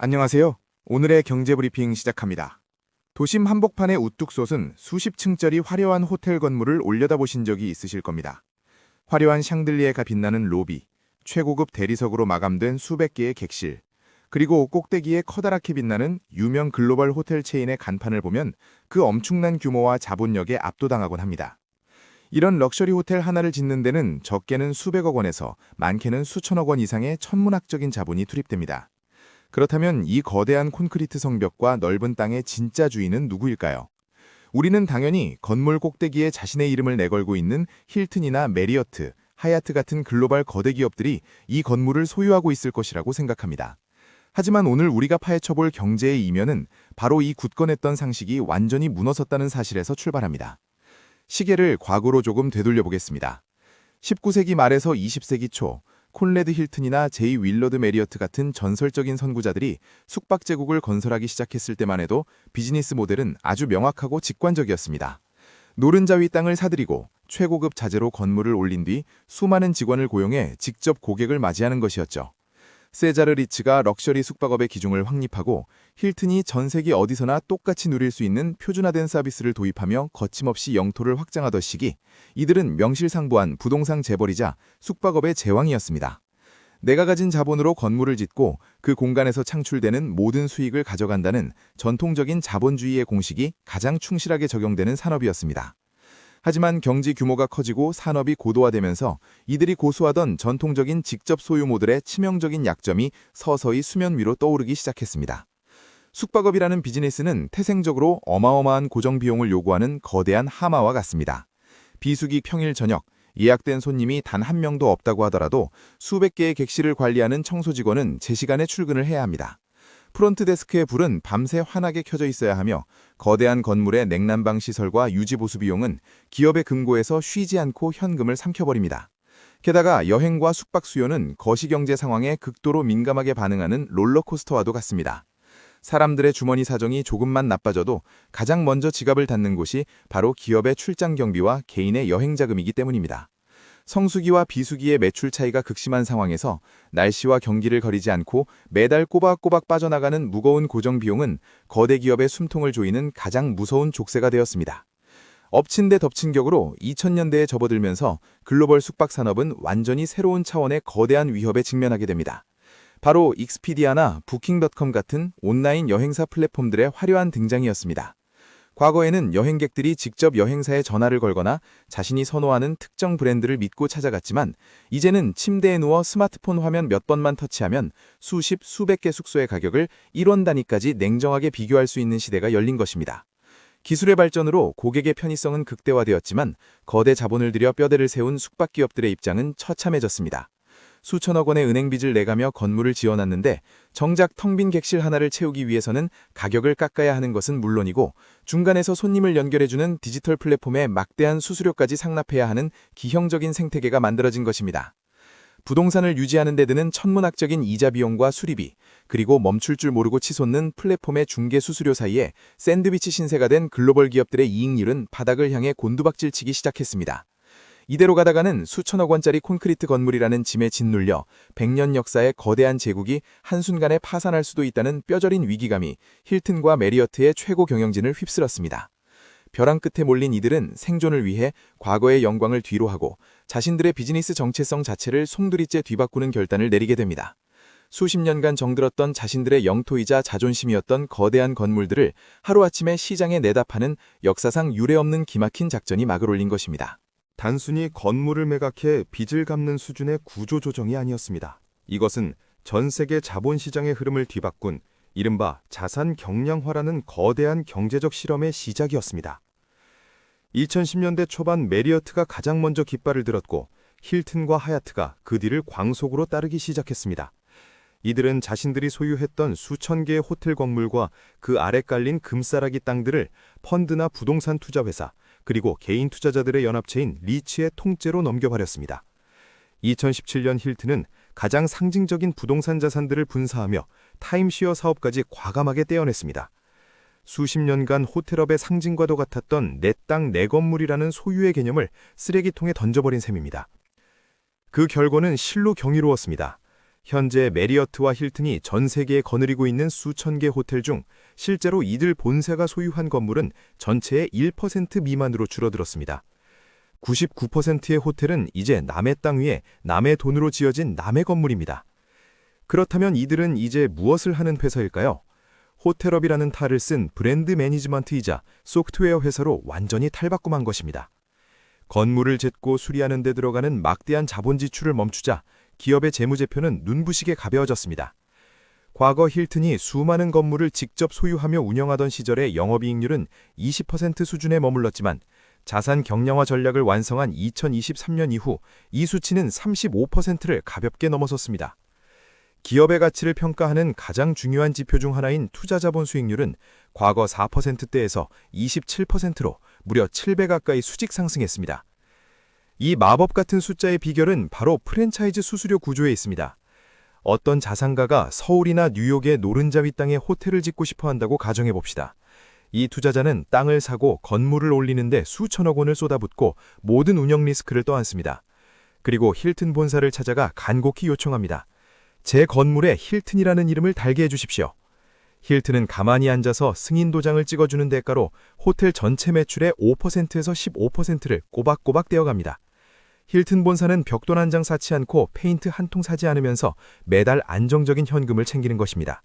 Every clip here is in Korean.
안녕하세요. 오늘의 경제브리핑 시작합니다. 도심 한복판의 우뚝 솟은 수십 층짜리 화려한 호텔 건물을 올려다보신 적이 있으실 겁니다. 화려한 샹들리에가 빛나는 로비, 최고급 대리석으로 마감된 수백 개의 객실, 그리고 꼭대기에 커다랗게 빛나는 유명 글로벌 호텔 체인의 간판을 보면 그 엄청난 규모와 자본력에 압도당하곤 합니다. 이런 럭셔리 호텔 하나를 짓는 데는 적게는 수백억 원에서 많게는 수천억 원 이상의 천문학적인 자본이 투입됩니다. 그렇다면 이 거대한 콘크리트 성벽과 넓은 땅의 진짜 주인은 누구일까요? 우리는 당연히 건물 꼭대기에 자신의 이름을 내걸고 있는 힐튼이나 메리어트, 하얏트 같은 글로벌 거대 기업들이 이 건물을 소유하고 있을 것이라고 생각합니다. 하지만 오늘 우리가 파헤쳐볼 경제의 이면은 바로 이 굳건했던 상식이 완전히 무너졌다는 사실에서 출발합니다. 시계를 과거로 조금 되돌려 보겠습니다. 19세기 말에서 20세기 초, 콘래드 힐튼이나 제이 윌러드 메리어트 같은 전설적인 선구자들이 숙박 제국을 건설하기 시작했을 때만 해도 비즈니스 모델은 아주 명확하고 직관적이었습니다. 노른자 위 땅을 사들이고 최고급 자재로 건물을 올린 뒤 수많은 직원을 고용해 직접 고객을 맞이하는 것이었죠. 세자르 리츠가 럭셔리 숙박업의 기종을 확립하고 힐튼이 전 세계 어디서나 똑같이 누릴 수 있는 표준화된 서비스를 도입하며 거침없이 영토를 확장하던 시기, 이들은 명실상부한 부동산 재벌이자 숙박업의 제왕이었습니다. 내가 가진 자본으로 건물을 짓고 그 공간에서 창출되는 모든 수익을 가져간다는 전통적인 자본주의의 공식이 가장 충실하게 적용되는 산업이었습니다. 하지만 경제 규모가 커지고 산업이 고도화되면서 이들이 고수하던 전통적인 직접 소유 모델의 치명적인 약점이 서서히 수면 위로 떠오르기 시작했습니다. 숙박업이라는 비즈니스는 태생적으로 어마어마한 고정 비용을 요구하는 거대한 하마와 같습니다. 비수기 평일 저녁, 예약된 손님이 단 한 명도 없다고 하더라도 수백 개의 객실을 관리하는 청소 직원은 제 시간에 출근을 해야 합니다. 프론트 데스크의 불은 밤새 환하게 켜져 있어야 하며 거대한 건물의 냉난방 시설과 유지 보수 비용은 기업의 금고에서 쉬지 않고 현금을 삼켜버립니다. 게다가 여행과 숙박 수요는 거시경제 상황에 극도로 민감하게 반응하는 롤러코스터와도 같습니다. 사람들의 주머니 사정이 조금만 나빠져도 가장 먼저 지갑을 닫는 곳이 바로 기업의 출장 경비와 개인의 여행 자금이기 때문입니다. 성수기와 비수기의 매출 차이가 극심한 상황에서 날씨와 경기를 가리지 않고 매달 꼬박꼬박 빠져나가는 무거운 고정 비용은 거대 기업의 숨통을 조이는 가장 무서운 족쇄가 되었습니다. 엎친 데 덮친 격으로 2000년대에 접어들면서 글로벌 숙박 산업은 완전히 새로운 차원의 거대한 위협에 직면하게 됩니다. 바로 익스피디아나 부킹닷컴 같은 온라인 여행사 플랫폼들의 화려한 등장이었습니다. 과거에는 여행객들이 직접 여행사에 전화를 걸거나 자신이 선호하는 특정 브랜드를 믿고 찾아갔지만 이제는 침대에 누워 스마트폰 화면 몇 번만 터치하면 수십, 수백 개 숙소의 가격을 1원 단위까지 냉정하게 비교할 수 있는 시대가 열린 것입니다. 기술의 발전으로 고객의 편의성은 극대화되었지만 거대 자본을 들여 뼈대를 세운 숙박기업들의 입장은 처참해졌습니다. 수천억 원의 은행빚을 내가며 건물을 지어놨는데 정작 텅 빈 객실 하나를 채우기 위해서는 가격을 깎아야 하는 것은 물론이고 중간에서 손님을 연결해주는 디지털 플랫폼에 막대한 수수료까지 상납해야 하는 기형적인 생태계가 만들어진 것입니다. 부동산을 유지하는 데 드는 천문학적인 이자 비용과 수리비, 그리고 멈출 줄 모르고 치솟는 플랫폼의 중개 수수료 사이에 샌드위치 신세가 된 글로벌 기업들의 이익률은 바닥을 향해 곤두박질치기 시작했습니다. 이대로 가다가는 수천억 원짜리 콘크리트 건물이라는 짐에 짓눌려 100년 역사의 거대한 제국이 한순간에 파산할 수도 있다는 뼈저린 위기감이 힐튼과 메리어트의 최고 경영진을 휩쓸었습니다. 벼랑 끝에 몰린 이들은 생존을 위해 과거의 영광을 뒤로하고 자신들의 비즈니스 정체성 자체를 송두리째 뒤바꾸는 결단을 내리게 됩니다. 수십 년간 정들었던 자신들의 영토이자 자존심이었던 거대한 건물들을 하루아침에 시장에 내다 파는 역사상 유례없는 기막힌 작전이 막을 올린 것입니다. 단순히 건물을 매각해 빚을 갚는 수준의 구조조정이 아니었습니다. 이것은 전 세계 자본시장의 흐름을 뒤바꾼 이른바 자산 경량화라는 거대한 경제적 실험의 시작이었습니다. 2010년대 초반 메리어트가 가장 먼저 깃발을 들었고 힐튼과 하얏트가 그 뒤를 광속으로 따르기 시작했습니다. 이들은 자신들이 소유했던 수천 개의 호텔 건물과 그 아래 깔린 금싸라기 땅들을 펀드나 부동산 투자회사, 그리고 개인 투자자들의 연합체인 리츠의 통째로 넘겨버렸습니다. 2017년 힐튼은 가장 상징적인 부동산 자산들을 분사하며 타임시어 사업까지 과감하게 떼어냈습니다. 수십 년간 호텔업의 상징과도 같았던 내 땅 내 건물이라는 소유의 개념을 쓰레기통에 던져버린 셈입니다. 그 결과는 실로 경이로웠습니다. 현재 메리어트와 힐튼이 전 세계에 거느리고 있는 수천 개 호텔 중 실제로 이들 본사가 소유한 건물은 전체의 1% 미만으로 줄어들었습니다. 99%의 호텔은 이제 남의 땅 위에 남의 돈으로 지어진 남의 건물입니다. 그렇다면 이들은 이제 무엇을 하는 회사일까요? 호텔업이라는 탈을 쓴 브랜드 매니지먼트이자 소프트웨어 회사로 완전히 탈바꿈한 것입니다. 건물을 짓고 수리하는 데 들어가는 막대한 자본 지출을 멈추자 기업의 재무제표는 눈부시게 가벼워졌습니다. 과거 힐튼이 수많은 건물을 직접 소유하며 운영하던 시절의 영업이익률은 20% 수준에 머물렀지만 자산 경량화 전략을 완성한 2023년 이후 이 수치는 35%를 가볍게 넘어섰습니다. 기업의 가치를 평가하는 가장 중요한 지표 중 하나인 투자자본 수익률은 과거 4%대에서 27%로 무려 7배 가까이 수직 상승했습니다. 이 마법 같은 숫자의 비결은 바로 프랜차이즈 수수료 구조에 있습니다. 어떤 자산가가 서울이나 뉴욕의 노른자 위 땅에 호텔을 짓고 싶어 한다고 가정해봅시다. 이 투자자는 땅을 사고 건물을 올리는데 수천억 원을 쏟아붓고 모든 운영 리스크를 떠안습니다. 그리고 힐튼 본사를 찾아가 간곡히 요청합니다. 제 건물에 힐튼이라는 이름을 달게 해주십시오. 힐튼은 가만히 앉아서 승인 도장을 찍어주는 대가로 호텔 전체 매출의 5%에서 15%를 꼬박꼬박 떼어갑니다. 힐튼 본사는 벽돌 한 장 사지 않고 페인트 한 통 사지 않으면서 매달 안정적인 현금을 챙기는 것입니다.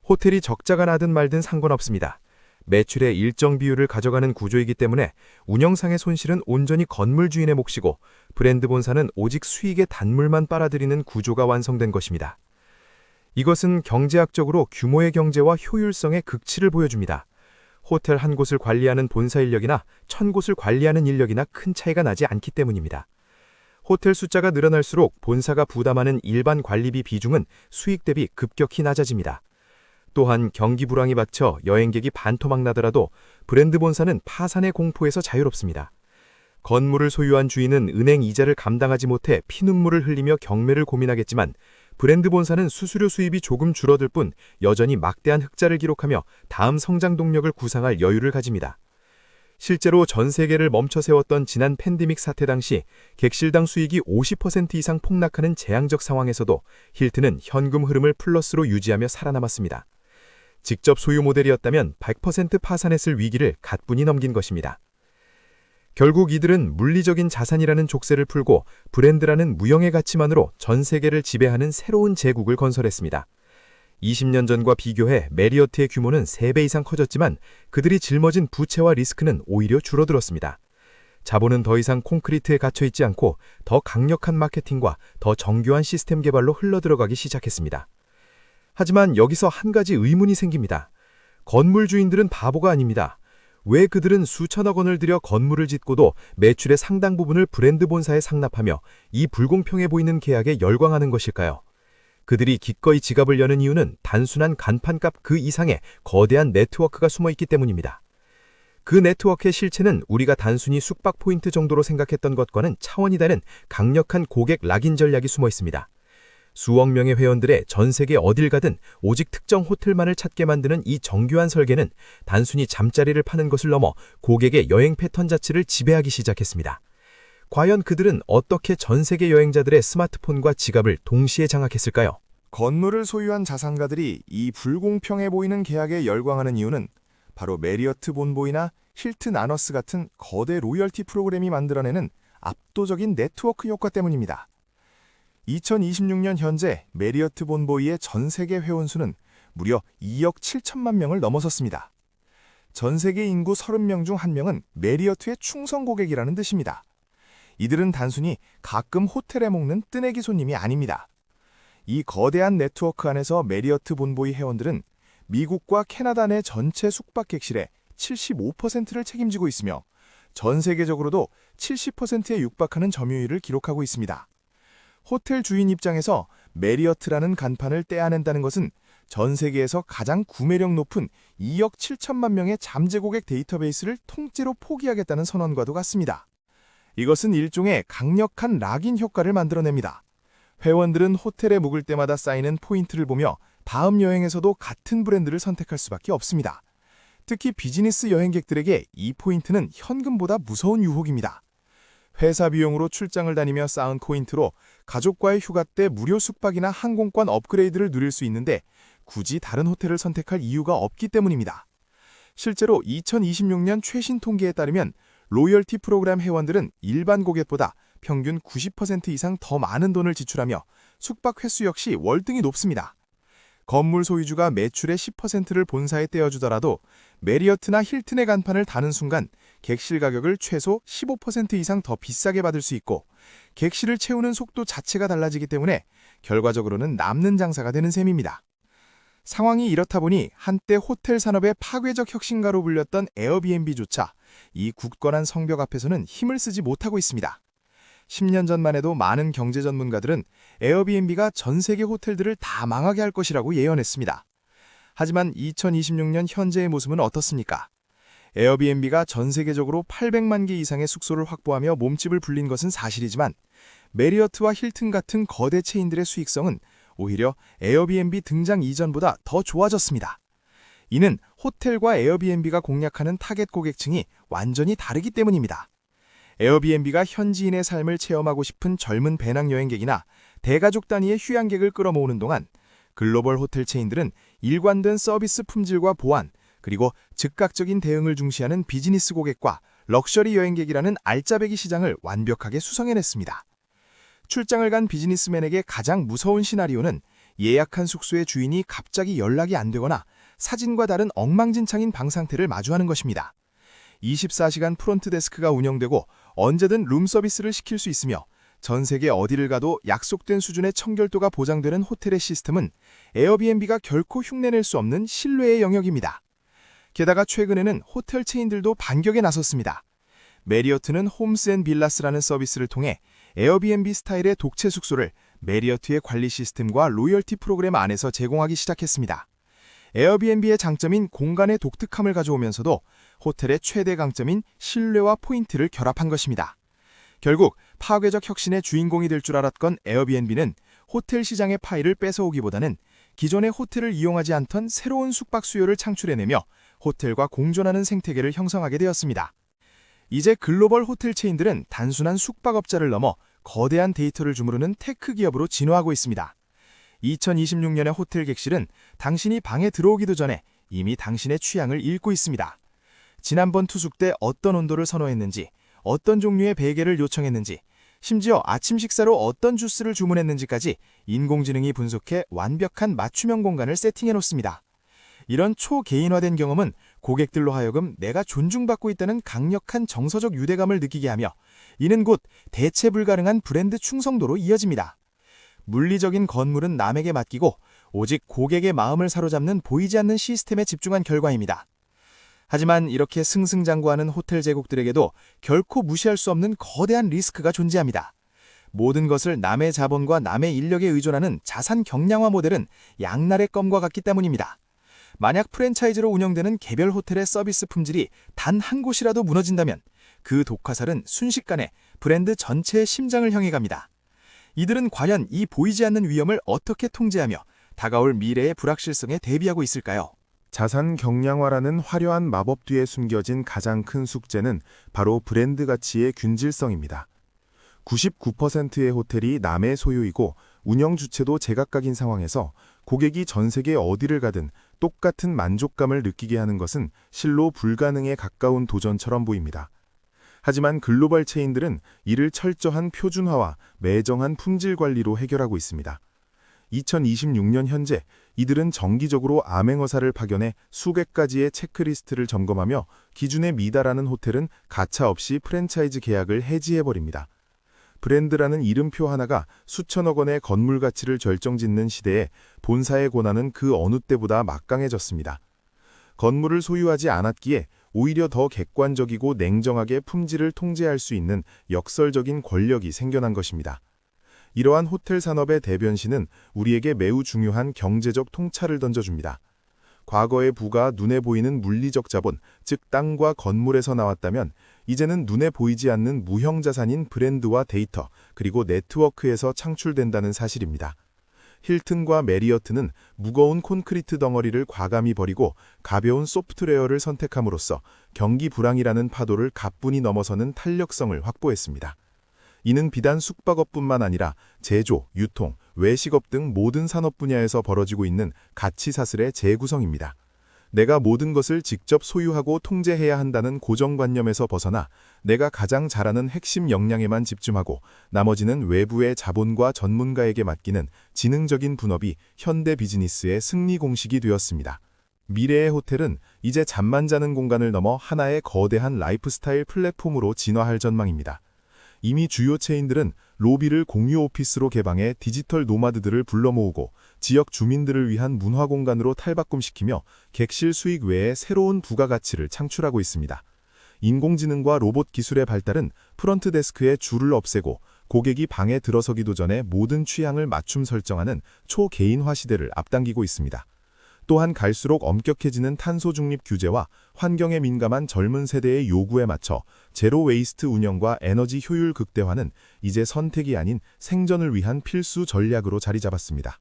호텔이 적자가 나든 말든 상관없습니다. 매출의 일정 비율을 가져가는 구조이기 때문에 운영상의 손실은 온전히 건물 주인의 몫이고 브랜드 본사는 오직 수익의 단물만 빨아들이는 구조가 완성된 것입니다. 이것은 경제학적으로 규모의 경제와 효율성의 극치를 보여줍니다. 호텔 한 곳을 관리하는 본사 인력이나 1000곳을 관리하는 인력이나 큰 차이가 나지 않기 때문입니다. 호텔 숫자가 늘어날수록 본사가 부담하는 일반 관리비 비중은 수익 대비 급격히 낮아집니다. 또한 경기 불황이 받쳐 여행객이 반토막 나더라도 브랜드 본사는 파산의 공포에서 자유롭습니다. 건물을 소유한 주인은 은행 이자를 감당하지 못해 피눈물을 흘리며 경매를 고민하겠지만 브랜드 본사는 수수료 수입이 조금 줄어들 뿐 여전히 막대한 흑자를 기록하며 다음 성장 동력을 구상할 여유를 가집니다. 실제로 전 세계를 멈춰 세웠던 지난 팬데믹 사태 당시 객실당 수익이 50% 이상 폭락하는 재앙적 상황에서도 힐튼은 현금 흐름을 플러스로 유지하며 살아남았습니다. 직접 소유 모델이었다면 100% 파산했을 위기를 가뿐히 넘긴 것입니다. 결국 이들은 물리적인 자산이라는 족쇄를 풀고 브랜드라는 무형의 가치만으로 전 세계를 지배하는 새로운 제국을 건설했습니다. 20년 전과 비교해 메리어트의 규모는 3배 이상 커졌지만 그들이 짊어진 부채와 리스크는 오히려 줄어들었습니다. 자본은 더 이상 콘크리트에 갇혀있지 않고 더 강력한 마케팅과 더 정교한 시스템 개발로 흘러들어가기 시작했습니다. 하지만 여기서 한 가지 의문이 생깁니다. 건물 주인들은 바보가 아닙니다. 왜 그들은 수천억 원을 들여 건물을 짓고도 매출의 상당 부분을 브랜드 본사에 상납하며 이 불공평해 보이는 계약에 열광하는 것일까요? 그들이 기꺼이 지갑을 여는 이유는 단순한 간판값 그 이상의 거대한 네트워크가 숨어있기 때문입니다. 그 네트워크의 실체는 우리가 단순히 숙박 포인트 정도로 생각했던 것과는 차원이 다른 강력한 고객 락인 전략이 숨어 있습니다. 수억 명의 회원들의 전 세계 어딜 가든 오직 특정 호텔만을 찾게 만드는 이 정교한 설계는 단순히 잠자리를 파는 것을 넘어 고객의 여행 패턴 자체를 지배하기 시작했습니다. 과연 그들은 어떻게 전 세계 여행자들의 스마트폰과 지갑을 동시에 장악했을까요? 건물을 소유한 자산가들이 이 불공평해 보이는 계약에 열광하는 이유는 바로 메리어트 본보이나 힐튼 아너스 같은 거대 로열티 프로그램이 만들어내는 압도적인 네트워크 효과 때문입니다. 2026년 현재 메리어트 본보이의 전 세계 회원수는 무려 2억 7천만 명을 넘어섰습니다. 전 세계 인구 30명 중 1명은 메리어트의 충성 고객이라는 뜻입니다. 이들은 단순히 가끔 호텔에 먹는 뜨내기 손님이 아닙니다. 이 거대한 네트워크 안에서 메리어트 본보이 회원들은 미국과 캐나다 내 전체 숙박 객실의 75%를 책임지고 있으며 전 세계적으로도 70%에 육박하는 점유율을 기록하고 있습니다. 호텔 주인 입장에서 메리어트라는 간판을 떼어낸다는 것은 전 세계에서 가장 구매력 높은 2억 7천만 명의 잠재 고객 데이터베이스를 통째로 포기하겠다는 선언과도 같습니다. 이것은 일종의 강력한 락인 효과를 만들어냅니다. 회원들은 호텔에 묵을 때마다 쌓이는 포인트를 보며 다음 여행에서도 같은 브랜드를 선택할 수밖에 없습니다. 특히 비즈니스 여행객들에게 이 포인트는 현금보다 무서운 유혹입니다. 회사 비용으로 출장을 다니며 쌓은 포인트로 가족과의 휴가 때 무료 숙박이나 항공권 업그레이드를 누릴 수 있는데 굳이 다른 호텔을 선택할 이유가 없기 때문입니다. 실제로 2026년 최신 통계에 따르면 로열티 프로그램 회원들은 일반 고객보다 평균 90% 이상 더 많은 돈을 지출하며 숙박 횟수 역시 월등히 높습니다. 건물 소유주가 매출의 10%를 본사에 떼어주더라도 메리어트나 힐튼의 간판을 다는 순간 객실 가격을 최소 15% 이상 더 비싸게 받을 수 있고 객실을 채우는 속도 자체가 달라지기 때문에 결과적으로는 남는 장사가 되는 셈입니다. 상황이 이렇다 보니 한때 호텔 산업의 파괴적 혁신가로 불렸던 에어비앤비조차 이 굳건한 성벽 앞에서는 힘을 쓰지 못하고 있습니다. 10년 전만 해도 많은 경제 전문가들은 에어비앤비가 전 세계 호텔들을 다 망하게 할 것이라고 예언했습니다. 하지만 2026년 현재의 모습은 어떻습니까? 에어비앤비가 전 세계적으로 800만 개 이상의 숙소를 확보하며 몸집을 불린 것은 사실이지만 메리어트와 힐튼 같은 거대 체인들의 수익성은 오히려 에어비앤비 등장 이전보다 더 좋아졌습니다. 이는 호텔과 에어비앤비가 공략하는 타겟 고객층이 완전히 다르기 때문입니다. 에어비앤비가 현지인의 삶을 체험하고 싶은 젊은 배낭여행객이나 대가족 단위의 휴양객을 끌어모으는 동안 글로벌 호텔 체인들은 일관된 서비스 품질과 보안, 그리고 즉각적인 대응을 중시하는 비즈니스 고객과 럭셔리 여행객이라는 알짜배기 시장을 완벽하게 수성해냈습니다. 출장을 간 비즈니스맨에게 가장 무서운 시나리오는 예약한 숙소의 주인이 갑자기 연락이 안 되거나 사진과 다른 엉망진창인 방 상태를 마주하는 것입니다. 24시간 프론트 데스크가 운영되고 언제든 룸 서비스를 시킬 수 있으며 전 세계 어디를 가도 약속된 수준의 청결도가 보장되는 호텔의 시스템은 에어비앤비가 결코 흉내낼 수 없는 신뢰의 영역입니다. 게다가 최근에는 호텔 체인들도 반격에 나섰습니다. 메리어트는 홈스 앤 빌라스라는 서비스를 통해 에어비앤비 스타일의 독채 숙소를 메리어트의 관리 시스템과 로열티 프로그램 안에서 제공하기 시작했습니다. 에어비앤비의 장점인 공간의 독특함을 가져오면서도 호텔의 최대 강점인 신뢰와 포인트를 결합한 것입니다. 결국 파괴적 혁신의 주인공이 될 줄 알았건 에어비앤비는 호텔 시장의 파이를 뺏어오기보다는 기존의 호텔을 이용하지 않던 새로운 숙박 수요를 창출해내며 호텔과 공존하는 생태계를 형성하게 되었습니다. 이제 글로벌 호텔 체인들은 단순한 숙박업자를 넘어 거대한 데이터를 주무르는 테크 기업으로 진화하고 있습니다. 2026년의 호텔 객실은 당신이 방에 들어오기도 전에 이미 당신의 취향을 읽고 있습니다. 지난번 투숙 때 어떤 온도를 선호했는지, 어떤 종류의 베개를 요청했는지, 심지어 아침 식사로 어떤 주스를 주문했는지까지 인공지능이 분석해 완벽한 맞춤형 공간을 세팅해놓습니다. 이런 초개인화된 경험은 고객들로 하여금 내가 존중받고 있다는 강력한 정서적 유대감을 느끼게 하며 이는 곧 대체 불가능한 브랜드 충성도로 이어집니다. 물리적인 건물은 남에게 맡기고 오직 고객의 마음을 사로잡는 보이지 않는 시스템에 집중한 결과입니다. 하지만 이렇게 승승장구하는 호텔 제국들에게도 결코 무시할 수 없는 거대한 리스크가 존재합니다. 모든 것을 남의 자본과 남의 인력에 의존하는 자산 경량화 모델은 양날의 검과 같기 때문입니다. 만약 프랜차이즈로 운영되는 개별 호텔의 서비스 품질이 단 한 곳이라도 무너진다면 그 독화살은 순식간에 브랜드 전체의 심장을 향해 갑니다. 이들은 과연 이 보이지 않는 위험을 어떻게 통제하며 다가올 미래의 불확실성에 대비하고 있을까요? 자산 경량화라는 화려한 마법 뒤에 숨겨진 가장 큰 숙제는 바로 브랜드 가치의 균질성입니다. 99%의 호텔이 남의 소유이고 운영 주체도 제각각인 상황에서 고객이 전 세계 어디를 가든 똑같은 만족감을 느끼게 하는 것은 실로 불가능에 가까운 도전처럼 보입니다. 하지만 글로벌 체인들은 이를 철저한 표준화와 매정한 품질 관리로 해결하고 있습니다. 2026년 현재 이들은 정기적으로 암행어사를 파견해 수백 가지의 체크리스트를 점검하며 기준에 미달하는 호텔은 가차없이 프랜차이즈 계약을 해지해버립니다. 브랜드라는 이름표 하나가 수천억 원의 건물 가치를 결정짓는 시대에 본사의 권한은 그 어느 때보다 막강해졌습니다. 건물을 소유하지 않았기에 오히려 더 객관적이고 냉정하게 품질을 통제할 수 있는 역설적인 권력이 생겨난 것입니다. 이러한 호텔 산업의 대변신은 우리에게 매우 중요한 경제적 통찰을 던져줍니다. 과거의 부가 눈에 보이는 물리적 자본, 즉 땅과 건물에서 나왔다면 이제는 눈에 보이지 않는 무형자산인 브랜드와 데이터, 그리고 네트워크에서 창출된다는 사실입니다. 힐튼과 메리어트는 무거운 콘크리트 덩어리를 과감히 버리고 가벼운 소프트웨어를 선택함으로써 경기 불황이라는 파도를 가뿐히 넘어서는 탄력성을 확보했습니다. 이는 비단 숙박업뿐만 아니라 제조, 유통, 외식업 등 모든 산업 분야에서 벌어지고 있는 가치 사슬의 재구성입니다. 내가 모든 것을 직접 소유하고 통제해야 한다는 고정관념에서 벗어나 내가 가장 잘하는 핵심 역량에만 집중하고 나머지는 외부의 자본과 전문가에게 맡기는 지능적인 분업이 현대 비즈니스의 승리 공식이 되었습니다. 미래의 호텔은 이제 잠만 자는 공간을 넘어 하나의 거대한 라이프스타일 플랫폼으로 진화할 전망입니다. 이미 주요 체인들은 로비를 공유 오피스로 개방해 디지털 노마드들을 불러 모으고 지역 주민들을 위한 문화 공간으로 탈바꿈시키며 객실 수익 외에 새로운 부가가치를 창출하고 있습니다. 인공지능과 로봇 기술의 발달은 프런트 데스크의 줄을 없애고 고객이 방에 들어서기도 전에 모든 취향을 맞춤 설정하는 초개인화 시대를 앞당기고 있습니다. 또한 갈수록 엄격해지는 탄소 중립 규제와 환경에 민감한 젊은 세대의 요구에 맞춰 제로 웨이스트 운영과 에너지 효율 극대화는 이제 선택이 아닌 생존을 위한 필수 전략으로 자리 잡았습니다.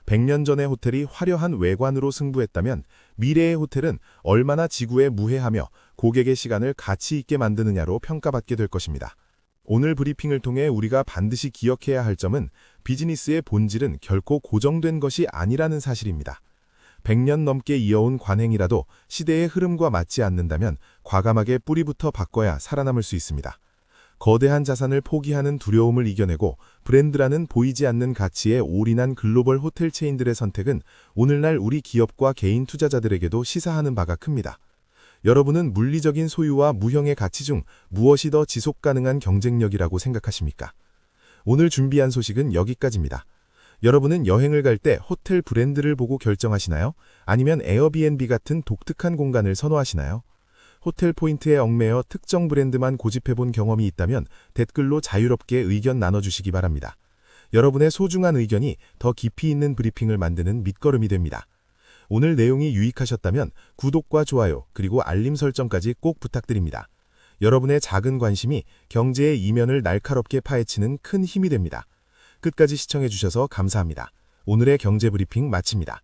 100년 전의 호텔이 화려한 외관으로 승부했다면 미래의 호텔은 얼마나 지구에 무해하며 고객의 시간을 가치 있게 만드느냐로 평가받게 될 것입니다. 오늘 브리핑을 통해 우리가 반드시 기억해야 할 점은 비즈니스의 본질은 결코 고정된 것이 아니라는 사실입니다. 100년 넘게 이어온 관행이라도 시대의 흐름과 맞지 않는다면 과감하게 뿌리부터 바꿔야 살아남을 수 있습니다. 거대한 자산을 포기하는 두려움을 이겨내고 브랜드라는 보이지 않는 가치에 올인한 글로벌 호텔 체인들의 선택은 오늘날 우리 기업과 개인 투자자들에게도 시사하는 바가 큽니다. 여러분은 물리적인 소유와 무형의 가치 중 무엇이 더 지속 가능한 경쟁력이라고 생각하십니까? 오늘 준비한 소식은 여기까지입니다. 여러분은 여행을 갈 때 호텔 브랜드를 보고 결정하시나요? 아니면 에어비앤비 같은 독특한 공간을 선호하시나요? 호텔 포인트에 얽매여 특정 브랜드만 고집해본 경험이 있다면 댓글로 자유롭게 의견 나눠주시기 바랍니다. 여러분의 소중한 의견이 더 깊이 있는 브리핑을 만드는 밑거름이 됩니다. 오늘 내용이 유익하셨다면 구독과 좋아요 그리고 알림 설정까지 꼭 부탁드립니다. 여러분의 작은 관심이 경제의 이면을 날카롭게 파헤치는 큰 힘이 됩니다. 끝까지 시청해주셔서 감사합니다. 오늘의 경제 브리핑 마칩니다.